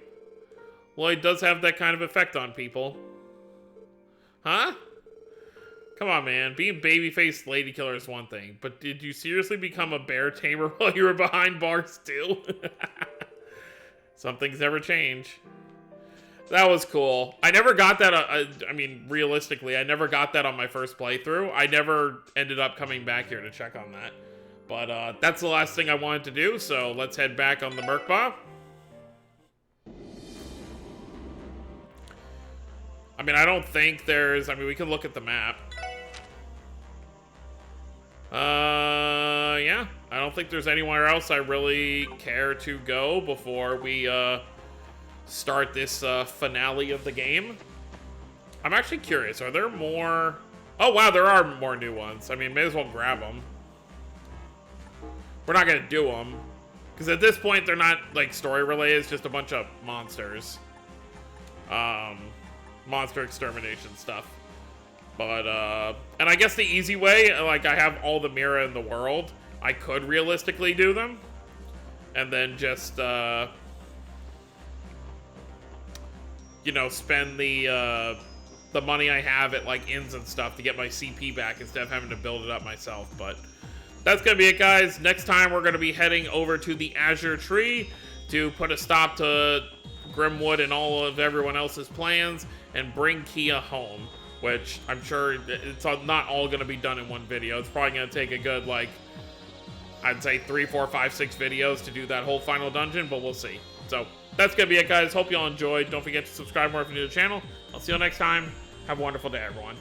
Well, it does have that kind of effect on people. Huh? Come on, man. Being baby-faced lady killer is one thing, but did you seriously become a bear tamer while you were behind bars, too? Some things never change. That was cool. I never got that, I mean, realistically, I never got that on my first playthrough. I never ended up coming back here to check on that. But that's the last thing I wanted to do, so let's head back on the Merkbah. I mean, I don't think there's... I mean, we can look at the map. Yeah. I don't think there's anywhere else I really care to go before we, start this, finale of the game. I'm actually curious. Are there more... Oh, wow, there are more new ones. I mean, may as well grab them. We're not gonna do them. Because at this point, they're not, like, story-related. It's just a bunch of monsters. Monster extermination stuff. But, and I guess the easy way, like, I have all the Mira in the world. I could realistically do them. And then just, you know, spend the money I have at, like, inns and stuff to get my CP back instead of having to build it up myself. But that's gonna be it, guys. Next time, we're gonna be heading over to the Azure tree to put a stop to Grimwood and all of everyone else's plans and bring Kia home, which I'm sure it's not all going to be done in one video. It's probably going to take a good, like, I'd say 3, 4, 5, 6 videos to do that whole final dungeon, but we'll see. So that's going to be it, guys. Hope you all enjoyed. Don't forget to subscribe more if you're new to the channel. I'll see you next time. Have a wonderful day, everyone.